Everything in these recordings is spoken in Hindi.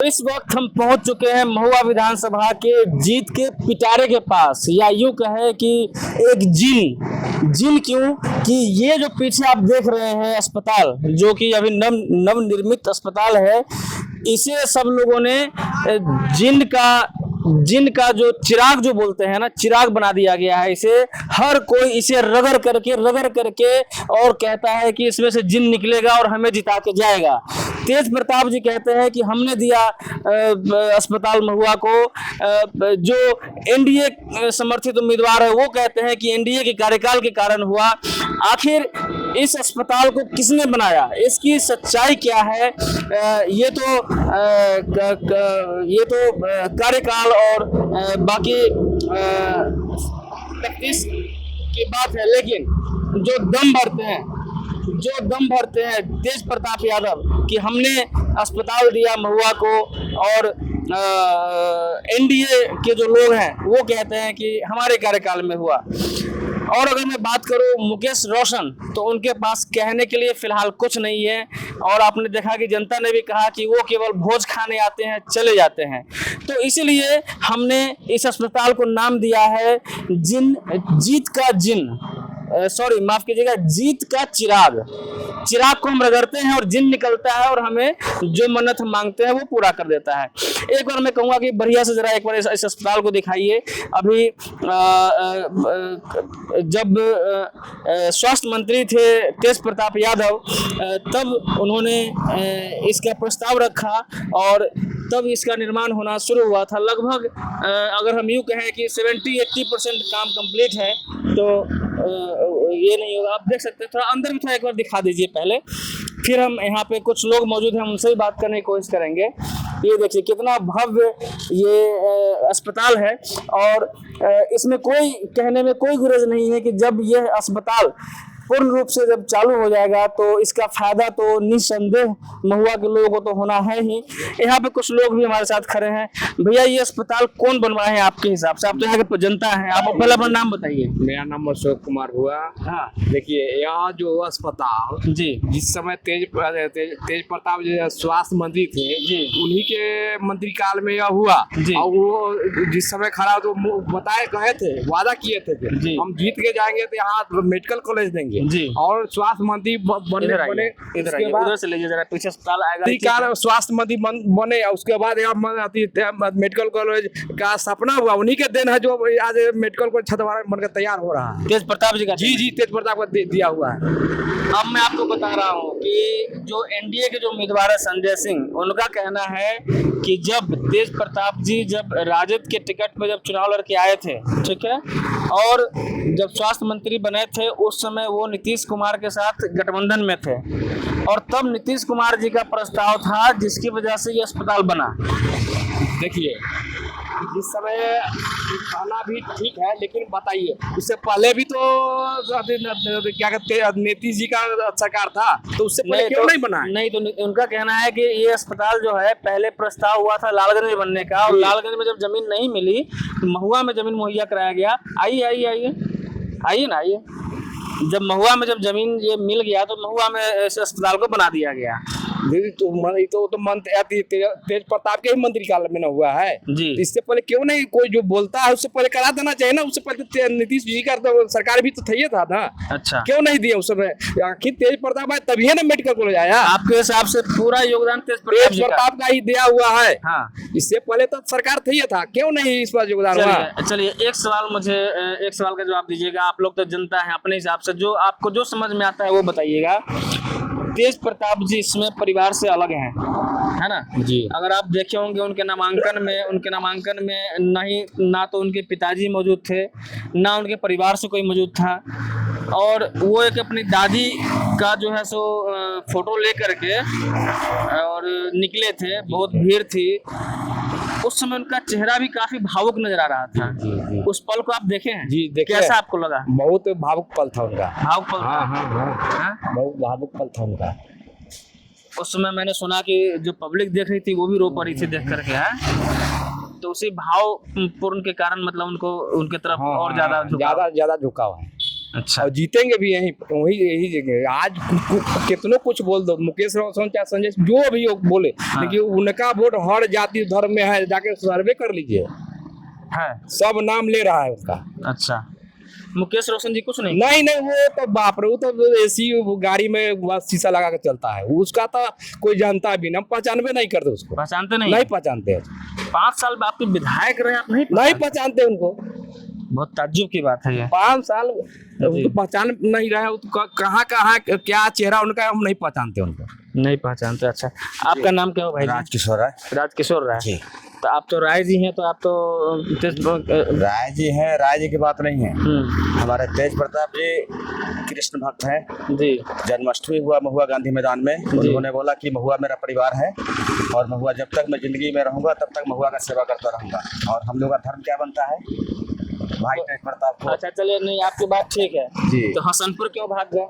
इस वक्त हम पहुंच चुके हैं महुआ विधानसभा के जीत के पिटारे के पास, या यूं कहे कि एक जिन क्यों कि ये जो पीछे आप देख रहे हैं अस्पताल, जो कि अभी नव निर्मित अस्पताल है, इसे सब लोगों ने जिन का जो चिराग जो बोलते हैं ना, चिराग बना दिया गया है। इसे हर कोई इसे रगड़ करके और कहता है कि इसमें से जिन निकलेगा और हमें जिता के जाएगा। तेज प्रताप जी कहते हैं कि हमने दिया अस्पताल महुआ को। जो एनडीए समर्थित उम्मीदवार है वो कहते हैं कि एनडीए के कार्यकाल के कारण हुआ। आखिर इस अस्पताल को किसने बनाया, इसकी सच्चाई क्या है? ये तो कार्यकाल और बाकी तफ्तीश की बात है, लेकिन जो दम भरते हैं तेज प्रताप यादव कि हमने अस्पताल दिया महुआ को, और एनडीए के जो लोग हैं वो कहते हैं कि हमारे कार्यकाल में हुआ। और अगर मैं बात करूं मुकेश रोशन, तो उनके पास कहने के लिए फिलहाल कुछ नहीं है। और आपने देखा कि जनता ने भी कहा कि वो केवल भोज खाने आते हैं, चले जाते हैं। तो इसीलिए हमने इस अस्पताल को नाम दिया है जीत का चिराग को हम रगड़ते हैं और जिन निकलता है और हमें जो मन्नत हम मांगते हैं वो पूरा कर देता है। एक बार मैं कहूँगा कि बढ़िया से जरा एक बार इस अस्पताल को दिखाइए। अभी जब स्वास्थ्य मंत्री थे तेज प्रताप यादव, तब उन्होंने इसका प्रस्ताव रखा और तब इसका निर्माण होना शुरू हुआ था। लगभग अगर हम यूँ कहें कि 70-80% काम कंप्लीट है, तो ये नहीं होगा। आप देख सकते हैं, थोड़ा अंदर भी थोड़ा एक बार दिखा दीजिए पहले, फिर हम यहाँ पे कुछ लोग मौजूद हैं, उनसे भी बात करने की कोशिश करेंगे। ये देखिए कितना भव्य ये अस्पताल है, और इसमें कोई कहने में कोई गुरेज नहीं है कि जब यह अस्पताल पूर्ण रूप से जब चालू हो जाएगा तो इसका फायदा तो निस्संदेह महुआ के लोगों को तो होना है ही। यहाँ पे कुछ लोग भी हमारे साथ खड़े हैं। भैया, ये अस्पताल कौन बनवाए हैं आपके हिसाब से? आप तो यहाँ के जनता हैं, आप पहले अपना नाम बताइए। मेरा नाम अशोक कुमार हुआ। हाँ, देखिए, यहाँ जो अस्पताल जी, जिस समय तेज प्रताप जो स्वास्थ्य मंत्री थे जी, उन्हीं के मंत्री काल में यह हुआ। और वो जिस समय खड़ा तो बताए कहे थे, वादा किए थे कि हम जीत के जाएंगे तो यहाँ मेडिकल कॉलेज देंगे जी, और स्वास्थ्य मंत्री बने। इसके बाद से लीजिए जरा पीछे अस्पताल आएगा, स्वास्थ्य मंत्री बने, उसके बाद यहाँ मेडिकल कॉलेज का सपना हुआ। उन्हीं के दिन है जो आज मेडिकल कॉलेज छतवारा बनकर तैयार हो रहा है। तेज प्रताप जी का? जी, तेज प्रताप का दिया हुआ है। अब मैं आपको बता रहा हूँ कि जो एनडीए के जो उम्मीदवार है संजय सिंह, उनका कहना है कि जब तेज प्रताप जी जब राजद के टिकट पे जब चुनाव लड़के आए थे, ठीक है, और जब स्वास्थ्य मंत्री बने थे उस समय वो नीतीश कुमार के साथ गठबंधन में थे, और तब नीतीश कुमार जी का प्रस्ताव था जिसकी वजह से ये अस्पताल बना। देखिए, जिस समय कहना भी ठीक है, लेकिन बताइए उससे पहले भी तो क्या कहते हैं नीतीश जी का सरकार था, तो उससे पहले क्यों नहीं बना? नहीं, तो उनका कहना है कि ये अस्पताल जो है पहले प्रस्ताव हुआ था लालगंज में बनने का, और लालगंज में जब जमीन नहीं मिली तो महुआ में जमीन मुहैया कराया गया। आइए ना, जब महुआ में जब जमीन ये मिल गया तो महुआ में इस अस्पताल को बना दिया गया। दीदी, तो तेज प्रताप के ही मंत्री काल में ना हुआ है जी। इससे पहले क्यों नहीं कोई जो बोलता है उससे पहले करा देना चाहिए ना। उससे पहले नीतीश जी का तो सरकार भी तो थी था ना। अच्छा, क्यों नहीं दिया उस समय? आखिर तेज प्रताप आया तभी है ना मेडिकल कॉलेज आया। आपके हिसाब से पूरा योगदान तेज प्रताप का ही दिया हुआ है। हाँ, इससे पहले तो सरकार थी था, क्यों नहीं इस पर योगदान हुआ? चलिए एक सवाल का जवाब दीजिएगा। आप लोग तो जनता है, अपने हिसाब से जो आपको जो समझ में आता है वो बताइएगा। तेज प्रताप जी इसमें परिवार से अलग हैं, है ना जी। अगर आप देखे होंगे उनके नामांकन में ना तो उनके पिताजी मौजूद थे, ना उनके परिवार से कोई मौजूद था, और वो एक अपनी दादी का जो है सो फोटो ले करके और निकले थे। बहुत भीड़ थी उस समय, उनका चेहरा भी काफी भावुक नजर आ रहा था। जी। उस पल को आप देखे हैं? जी, देखे। कैसा आपको लगा? बहुत भावुक पल था उनका। भावुक पल? हाँ, बहुत भावुक पल था उनका। उस समय मैंने सुना कि जो पब्लिक देख रही थी वो भी रो पड़ी थी देख करके, है तो उसी भावपूर्ण के कारण मतलब उनको उनके तरफ और ज्यादा झुकाव है। अच्छा। और जीतेंगे भी यही वही यही जगह। आज कितनों कुछ बोल दो, मुकेश रोशन चाहे संजय जो भी बोले, लेकिन उनका वोट हर जाति धर्म में है, जाके सर्वे कर लीजिए, है। सब नाम ले रहा है उसका। अच्छा, मुकेश रोशन जी कुछ नहीं। नहीं वो तो बाप रे, वो तो ऐसी गाड़ी में बस शीशा लगा के चलता है, उसका तो कोई जानता भी ना, पहचानबे नहीं करते उसको, पहचानते नहीं? नहीं पहचानते। 5 साल आपके विधायक रहे, आप नहीं पहचानते उनको। बहुत ताज्जुब की बात है ये। 5 साल उनको पहचान नहीं रहे, कहाँ कहाँ क्या चेहरा उनका हम नहीं पहचानते उनको, नहीं पहचानते। अच्छा, आपका नाम क्या हो भाई? राजकिशोर राय। राजकिशोर राय जी। तो आप तो राय जी हैं, तो आप तो राय जी हैं, राय जी की बात नहीं है। हमारे तेज प्रताप जी कृष्ण भक्त हैं जी। जन्माष्टमी हुआ महुआ गांधी मैदान में, उन्होंने बोला कि महुआ मेरा परिवार है और महुआ जब तक मैं जिंदगी में रहूंगा तब तक महुआ का सेवा करता रहूंगा। और हम लोग का धर्म क्या बनता है भाई तेज प्रताप को। अच्छा चलिए, नहीं आपकी बात ठीक है जी। तो हसनपुर क्यों भाग गए?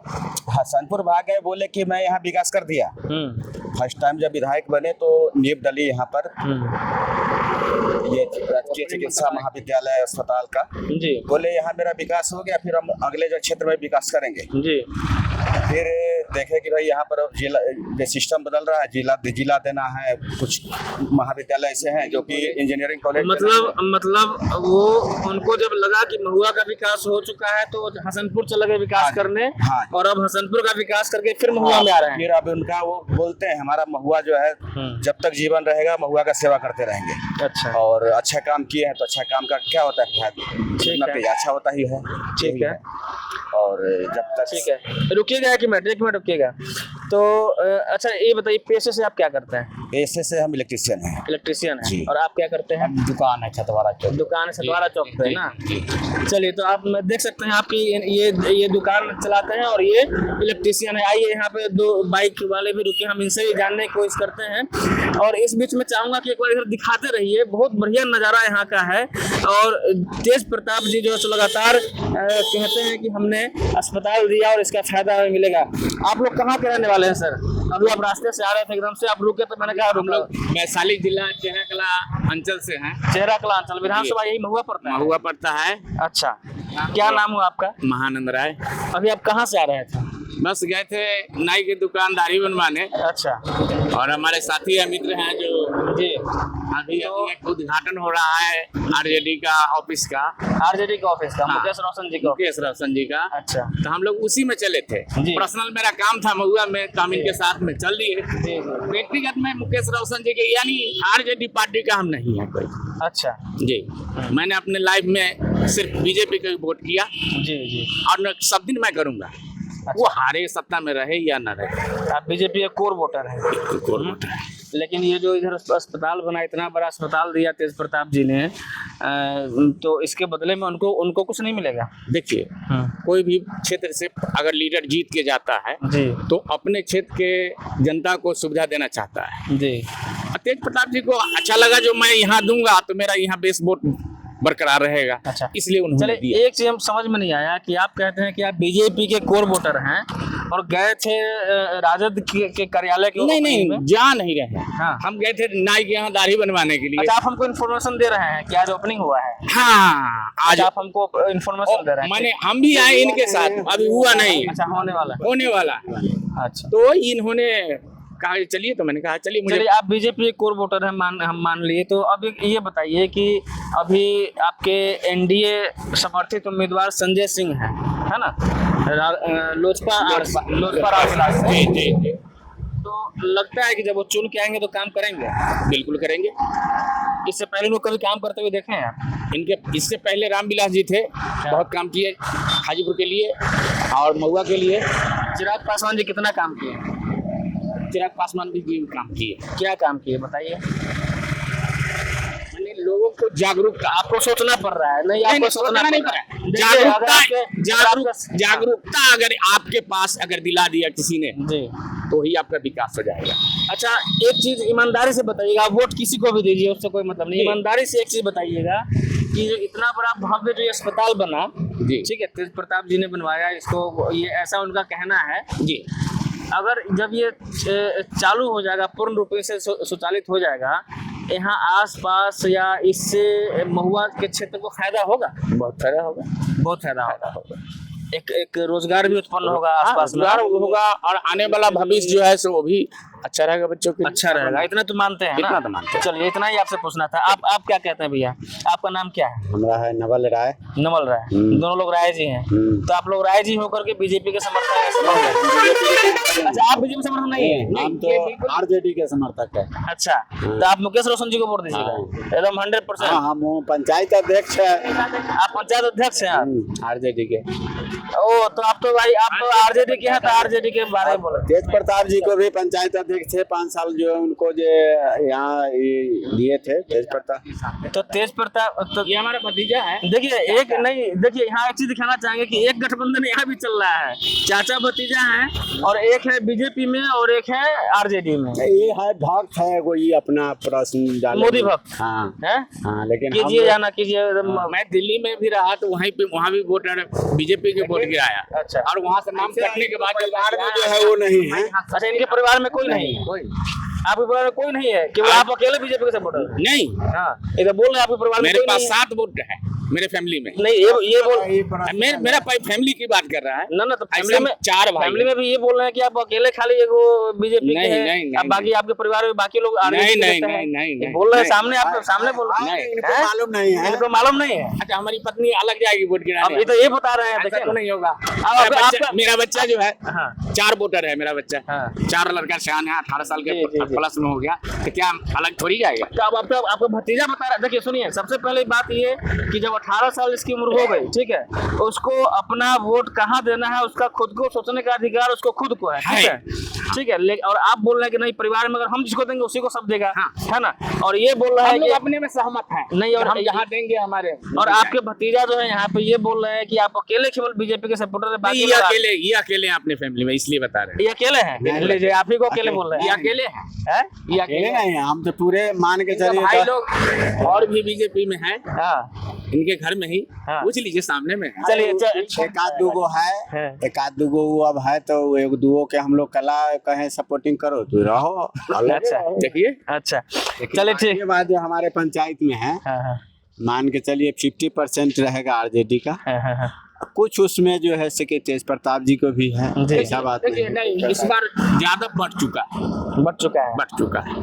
हसनपुर भाग गए, बोले कि मैं यहाँ विकास कर दिया। फर्स्ट टाइम जब विधायक बने तो नींव डली यहाँ पर ये राजकीय चिकित्सा महाविद्यालय अस्पताल का। जी। बोले यहाँ मेरा विकास हो गया, फिर हम अगले जो क्षेत्र में विकास करेंगे। जी। फिर देखे कि भाई यहाँ पर अब जिला सिस्टम बदल रहा है, जिला देना है, कुछ महाविद्यालय ऐसे हैं जो कि इंजीनियरिंग कॉलेज। मतलब वो उनको जब लगा कि महुआ का विकास हो चुका है तो हसनपुर चले गए विकास करने। हाँ। और अब हसनपुर का विकास करके फिर महुआ में आ रहे हैं। फिर अब उनका वो बोलते हैं हमारा महुआ जो है जब तक जीवन रहेगा महुआ का सेवा करते रहेंगे। अच्छा। और अच्छा काम किए हैं तो अच्छा काम का क्या होता है, नतीजा अच्छा होता ही है। ठीक है। और जब तक ठीक है, रुकिएगा एक मिनट रुकिएगा। तो अच्छा ये बताइए, पेशे से आप क्या करते हैं? ऐसे से हम इलेक्ट्रिशियन हैं। इलेक्ट्रिशियन है। जी। और आप क्या करते हैं? दुकान है छतवारा चौक। दुकान छतवारा चौक पे है ना। चलिए, तो आप देख सकते हैं आपकी ये दुकान चलाते हैं और ये इलेक्ट्रिशियन है। आइए, यहाँ पे 2 बाइक वाले भी रुके, हम इनसे भी जानने की कोशिश करते हैं। और इस बीच में चाहूंगा कि एक बार इधर दिखाते रहिए, बहुत बढ़िया नज़ारा यहाँ का है। और तेज प्रताप जी जो लगातार कहते हैं कि हमने अस्पताल दिया और इसका फायदा हमें मिलेगा। आप लोग कहाँ के रहने वाले हैं सर? अभी आप रास्ते से आ रहे थे, एकदम से आप रुके तो मैंने कहा हम लोग वैशाली जिला चेहरा कला अंचल से हैं। चेहरा कला अंचल विधानसभा यही महुआ पड़ता है? महुआ पड़ता है। अच्छा, क्या नाम हुआ आपका? महानंद राय। अभी आप कहाँ से आ रहे थे? बस गए थे नाई की दुकानदारी बनवाने। अच्छा। और हमारे साथी मित्र हैं जो जी अभी उद्घाटन हो रहा है आरजेडी का ऑफिस का। आरजेडी का ऑफिस का? हाँ। मुकेश रोशन जी का? मुकेश रोशन जी का। अच्छा। तो हम लोग उसी में चले थे। जी। पर्सनल मेरा काम था महुआ में, तो हम इनके साथ में चल दिए। जी। व्यक्तिगत में मुकेश रोशन जी के, यानी आरजेडी पार्टी का हम नहीं है कोई। अच्छा जी। मैंने अपने लाइफ में सिर्फ बीजेपी का वोट किया। जी। जी। और सब दिन मैं करूंगा। वो हारे सत्ता में रहे या न रहे। आप बीजेपी के कोर वोटर हैं? कोर वोटर है। लेकिन ये जो इधर अस्पताल बना, इतना बड़ा अस्पताल दिया तेज प्रताप जी ने, तो इसके बदले में उनको कुछ नहीं मिलेगा? देखिए, कोई भी क्षेत्र से अगर लीडर जीत के जाता है जी तो अपने क्षेत्र के जनता को सुविधा देना चाहता है। जी। तेज प्रताप जी को अच्छा लगा जो मैं यहाँ दूंगा तो मेरा यहाँ बेस वोट बरकरार रहेगा। अच्छा, इसलिए उन्होंने दिया। एक चीज हम समझ में नहीं आया कि आप कहते हैं कि आप बीजेपी के कोर वोटर हैं और गए थे राजद के कार्यालय के। नहीं जा नहीं रहे। हाँ। हम गए थे नाई के यहाँ दाढ़ी बनवाने के लिए। अच्छा, आप हमको इन्फॉर्मेशन दे रहे हैं कि आज ओपनिंग हुआ है? हाँ, आज आप हमको इन्फॉर्मेशन दे रहे हैं? मैंने हम भी आए इनके साथ, अभी हुआ नहीं। अच्छा, होने वाला। अच्छा, तो इन्होंने कहा चलिए, तो मैंने कहा चलिए। मुझे आप बीजेपी कोर वोटर हैं, हम मान लिए। तो अब ये बताइए कि अभी आपके एनडीए समर्थित उम्मीदवार संजय सिंह हैं, है ना, लोजपा राजविलास। जी। तो लगता है कि जब वो चुन के आएंगे तो काम करेंगे? बिल्कुल करेंगे। इससे पहले लोग कभी काम करते हुए देखे हैं आप? इससे पहले रामविलास जी थे, बहुत काम किए हाजीपुर के लिए और महुआ के लिए। चिराग पासवान जी कितना काम किए? चिराग पासवान भी काम किए। क्या काम किए बताइए? मैंने लोगों को जागरूक, आपको सोचना पड़ रहा है। नहीं, आपको सोचना नहीं पड़ रहा है। जागरूकता अगर आपके पास अगर दिला दिया किसी ने जी तो ही आपका विकास हो जाएगा। अच्छा, एक चीज ईमानदारी से बताइएगा, वोट किसी को भी दीजिए, उससे कोई मतलब नहीं। ईमानदारी से एक चीज बताइएगा कि जो इतना बड़ा भव्य जो अस्पताल बना, ठीक है, तेज प्रताप जी ने बनवाया इसको, ये ऐसा उनका कहना है जी। अगर जब ये चालू हो जाएगा, पूर्ण रूप से सुचालित हो जाएगा, यहाँ आसपास या इससे महुआ के क्षेत्र को फायदा होगा? बहुत फायदा होगा। बहुत फायदा होगा। एक रोजगार भी उत्पन्न होगा आसपास में। रोजगार होगा और आने वाला भविष्य जो है सो वो भी अच्छा रहेगा बच्चों के लिए। अच्छा रहेगा, इतना तो मानते हैं ना? इतना तो मानते हैं। चलिए, इतना ही आपसे पूछना था। आप क्या कहते हैं भैया? आपका नाम क्या है? हमारा है नवल राय। नमल राय। दोनों लोग राय जी हैं। तो आप लोग राय जी होकर के बीजेपी के समर्थक हैं, ऐसा नहीं है? अच्छा, आप बीजेपी समर्थक नहीं है? हम तो आरजेडी के समर्थक है। अच्छा, तो आप मुकेश रोशन जी को वोट दीजिएगा एकदम 100%? हाँ, हम पंचायत अध्यक्ष है आप पंचायत अध्यक्ष हैं आप? आरजेडी के। ओ, तो आप तो भाई आप तो आरजेडी के हैं, तो आरजेडी के बारे में बोले। तेज प्रताप जी को भी पंचायत अध्यक्ष थे 5 साल, जो है उनको जो यहाँ दिए थे तेज प्रताप। तो तेज प्रताप तो ये हमारा भतीजा है। देखिए, एक नहीं, देखिए यहाँ एक चीज दिखाना चाहेंगे कि एक गठबंधन यहाँ भी चल रहा है, चाचा भतीजा है, और एक है बीजेपी में और एक है आरजेडी में। ये है भक्त है कोई अपना प्रश्न डाले। मोदी भक्त। हाँ हैं? हाँ, लेकिन कीजिए या ना कीजिए। मैं दिल्ली में भी रहा तो वहाँ भी वोटर बीजेपी के वोट गिराया। अच्छा। और वहाँ से नाम कटने के बाद परिवार में जो है वो नहीं है। अच्छा, इनके परिवार में कोई नहीं है? आपके परिवार में कोई नहीं है? केवल आप अकेले बीजेपी के सपोर्टर? नहीं, हाँ, इधर बोल रहे हैं आपके परिवार में मेरे कोई पास नहीं है? 7 वोट है मेरे फैमिली में। नहीं, ये बोल मेरा फैमिली की बात कर रहा है ना तो ऐसे फैमिली में 4 भाई फैमिली में भी ये बोल रहे हैं कि आप अकेले खाली एगो बीजेपी के नहीं, हैं, नहीं, अब बाकी आपके परिवार में बाकी लोग नहीं, RJD के नहीं, रहते हैं। नहीं, ये नहीं, बोल रहे हैं नहीं, सामने, आप सामने बोल रहे हैं। नहीं, इनको मालूम नहीं है। इनको मालूम नहीं है? अच्छा, हमारी पत्नी अलग जाएगी वोट अब गिराने। ये तो ये बता रहे हैं, ऐसा देखिए तो नहीं होगा। आपका- मेरा बच्चा जो है हाँ 4 वोटर है मेरा बच्चा। हाँ। 4 लड़का सियान है, 18 साल जी, जी, के जी। प्लस में हो गया, तो क्या अलग थोड़ी जाएगा? तो अब आपका भतीजा बता रहा है। देखिए सुनिए, सबसे पहले बात ये कि जब 18 साल इसकी उम्र हो गई, ठीक है, उसको अपना वोट कहाँ देना है उसका खुद को सोचने का अधिकार उसको खुद को है, ठीक है, ठीक है। और आप बोल रहे हैं कि नहीं, परिवार में अगर हम जिसको देंगे उसी को सब देगा, हाँ। है ना? और ये बोल रहा है हम लोग कि अपने में सहमत है नहीं, और हम यहाँ देंगे हमारे। और आपके भतीजा जो है यहाँ पे ये बोल रहे हैं कि आप अकेले केवल बीजेपी के सपोर्टर है, बाकी ये लोग अकेले हैं अपने फैमिली में, इसलिए बता रहे हैं। ये अकेले हैं? लीजिए, आप ही को अकेले बोल रहे ये हैं? अकेले हैं, हैं? ये अकेले अकेले नहीं है, हम तो पूरे मान के इनके चलिए भाई तो- लोग और भी बीजेपी में हैं, हाँ, इनके घर में ही हाँ। पूछ लीजिए, सामने में है। चलिए एक आध दूगो है, है। एक आध दूगो वो अब है, तो एक दूगो के हम लोग कला कहें सपोर्टिंग करो तो रहो। अच्छा, देखिए अच्छा, चलिए ठीक। ये बात जो हमारे पंचायत में है, हाँ हाँ मान के चलिए 50% रहेगा आरजेडी का, हाँ हाँ हाँ। कुछ उसमें जो है सके तेज प्रताप जी को भी है, जी। ऐसा बात नहीं देखिए है। नहीं, इस बार ज्यादा बढ़ चुका है, बढ़ चुका है। बढ़ चुका है।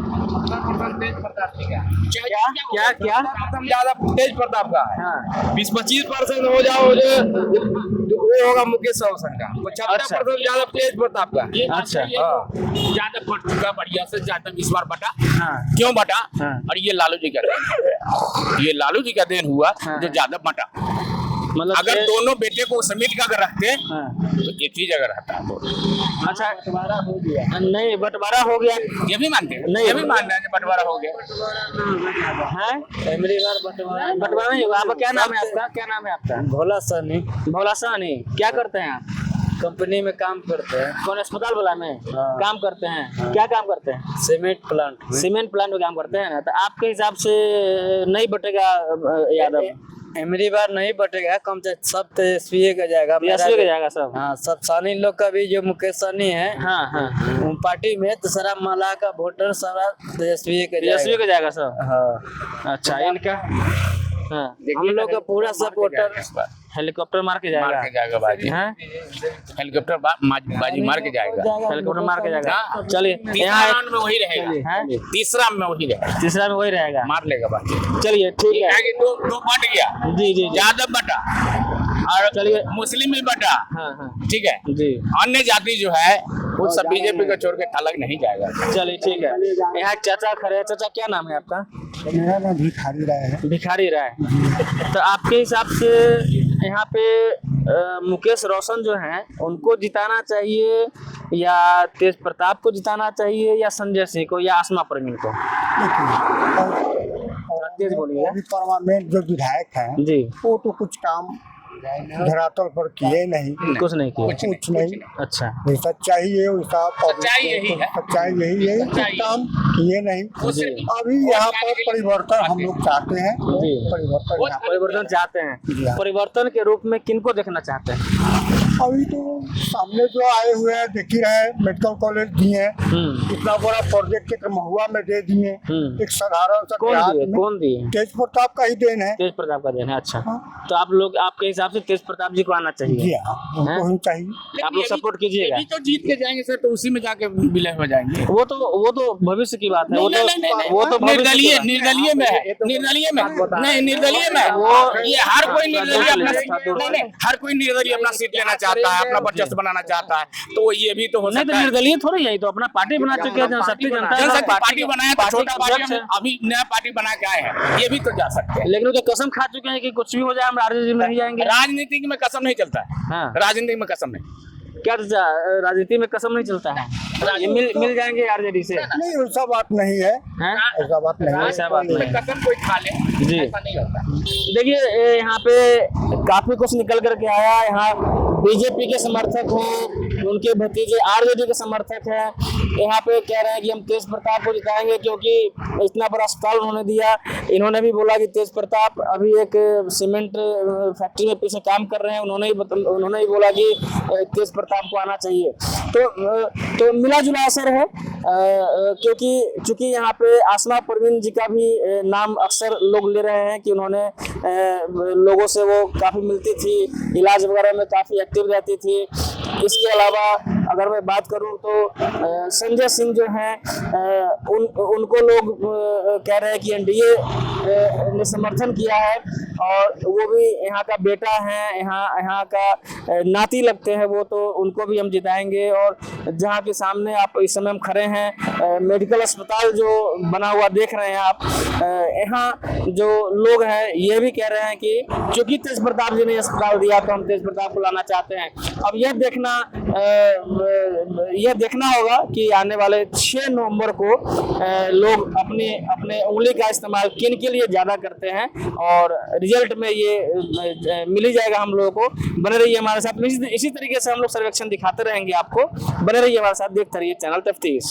क्या क्या? ज्यादा तेज प्रताप का है। हाँ 20-25% हो जाओ जो वो होगा मुकेश रोशन का, 75% ज्यादा तेज प्रताप का। अच्छा। ज्यादा बढ़ चुका, बढ़िया से ज्यादा इस बार बटा। हाँ क्यों बटा? हाँ। और ये लालू जी का देन, ये लालू जी का देन हुआ हाँ। जो ज्यादा बटा। मतलब अगर ये- दोनों बेटे को समेट कर अगर रखते हाँ। तो एक ही जगह रहता है वो। अच्छा, बंटवारा हो गया? नहीं, बंटवारा हो गया ये भी मानते हैं, नहीं। ये भी मान रहे हैं कि बंटवारा हो गया। है? बंटवारा नहीं हुआ। आपका क्या नाम है? आपका क्या नाम है आपका? भोला सनी भोला साहनी। क्या करते हैं आप? कंपनी में काम करते हैं, कौन अस्पताल वाला में हाँ। काम करते हैं? क्या काम करते हैं? सीमेंट प्लांट में। सीमेंट प्लांट में काम करते हैं ना। तो आपके हिसाब से नहीं बटेगा यादव? एमरी बार नहीं बटेगा, कम से सब तेजस्वी का जाएगा। तेजस्वी का जाएगा सब? हाँ, सब सानी लोग का भी, जो मुकेश सानी है हाँ हाँ, वो पार्टी में, तो सारा माला का वोटर सारा तेजस्वी का तेजस्वी जाएगा। का जाएगा सब? हाँ, अच्छा, इनका हाँ, हम लोग का पूरा सपोर्टर हेलीकॉप्टर मार के मार जाएगा? के जाएगा बाजी, हैं? हेलीकॉप्टर बाजी मार के जाएगा। हेलीकॉप्टर मार के जाएगा? हाँ। चलिए, तीसरा यहाँ राउंड में वही रहेगा, हैं? तीसरा में वही रहेगा, तीसरा में वही रहेगा? मार लेगा बाजी। चलिए ठीक है। आगे दो बट गया, जी जी जी। यादव बटा और चलिए। मुस्लिम भी बटा, हाँ हाँ ठीक है। जी, अन्य जाति जो है वो सब बीजेपी को छोड़ के अलग नहीं जाएगा। चलिए ठीक है। यहाँ एक चाचा खड़े हैं। चाचा, क्या नाम है आपका? मेरा नाम भिखारी राय है। भिखारी राय। तो आपके हिसाब से यहाँ पे मुकेश रोशन जो हैं उनको जिताना चाहिए या तेज प्रताप को जिताना चाहिए या संजय सिंह को या आसमा परवीन को? तेज बोलिए। अभी परमानेंट जो विधायक है जी, वो तो कुछ काम धरातल पर किए नहीं, कुछ नहीं किया। कुछ नहीं। अच्छा, ये सच्चाई है उसका, सच्चाई यही है। सच्चाई यही है, कुछ काम किए नहीं। अभी यहाँ पर परिवर्तन हम लोग चाहते हैं, जी। परिवर्तन यहाँ पर परिवर्तन चाहते हैं। परिवर्तन के रूप में किनको देखना चाहते हैं? अभी तो सामने जो आए हुए हैं देख ही रहे हैं, मेडिकल कॉलेज दिए हैं, इतना बड़ा प्रोजेक्ट एक महुआ में दे दिए, एक साधारण सा कौन देहात दिए में कौन दिए तेज प्रताप का ही देन है। तेज प्रताप का देन है। अच्छा, हाँ। तो आप लोग आपके हिसाब से तेज प्रताप जी को आना जी चाहिए, हाँ, उनको ही चाहिए। आप लोग सपोर्ट कीजिएगा। अभी तो जीत के जाएंगे सर, तो उसी में जाके विलय हो जाएंगे। वो तो भविष्य की बात है, वो तो निर्दलीय निर्दलीय में है, निर्दलीय में नहीं, निर्दलीय में वो ये हर कोई निर्दलीय अपना नहीं, हर कोई निर्दलीय अपना सीट लेना चाहता है, अपना वर्चस्व बनाना चाहता है, तो ये भी तो हो नहीं, तो सकता है। निर्दलीय थोड़ी है, तो अपना पार्टी बना चुके हैं जनशक्ति जनता जनशक्ति पार्टी बनाया तो छोटा का पार्टी अध्यक्ष है। हम अभी नया पार्टी बना के आए हैं, ये भी तो जा सकते हैं। लेकिन वो तो कसम खा चुके हैं कि कुछ भी हो जाए हम राजनीति में नहीं जाएंगे। राजनीति में कसम नहीं चलता है, हाँ। राजनीति में कसम नहीं। क्या राजनीति में कसम नहीं चलता है, ये मिल जाएंगे आरजेडी से। नहीं वैसा बात नहीं है, हैं? ऐसा बात नहीं है। ऐसा बात नहीं है। कसम कोई खा ले, जी। ऐसा नहीं होता। देखिए यहाँ पे काफी कुछ निकल करके आया। यहाँ बीजेपी के समर्थक हैं, उनके भतीजे आरजेडी के समर्थक हैं। यहाँ पे कह रहे हैं कि हम तेज प्रताप को जिताएंगे क्योंकि इतना बड़ा अस्पताल उन्होंने दिया। इन्होंने भी बोला कि तेज प्रताप अभी एक सीमेंट फैक्ट्री में पीछे काम कर रहे हैं, उन्होंने ही बोला कि तेज प्रताप को आना चाहिए। तो मिला जुला असर है, क्योंकि चूंकि यहाँ पे आसमा परवीन जी का भी नाम अक्सर लोग ले रहे हैं कि उन्होंने लोगों से वो काफ़ी मिलती थी, इलाज वगैरह में काफ़ी एक्टिव रहती थी। इसके अलावा अगर मैं बात करूं तो संजय सिंह जो हैं उनको लोग कह रहे हैं कि एनडीए ने समर्थन किया है और वो भी यहाँ का बेटा है, यहाँ का नाती लगते हैं वो, तो उनको भी हम जिताएंगे। और जहाँ के सामने आप इस समय हम खड़े हैं, मेडिकल अस्पताल जो बना हुआ देख रहे हैं आप, यहाँ जो लोग हैं ये भी कह रहे हैं कि क्योंकि तेज प्रताप जी ने अस्पताल दिया तो हम तेज प्रताप को लाना चाहते हैं। अब यह देखना होगा कि आने वाले 6 नवंबर को लोग अपने उंगली का इस्तेमाल किन के लिए ज़्यादा करते हैं और रिजल्ट में ये मिल ही जाएगा हम लोगों को। बने रहिए हमारे साथ, इसी तरीके से हम लोग सर्वेक्षण दिखाते रहेंगे आपको। बने रहिए हमारे साथ, देखते रहिए चैनल तफ्तीश।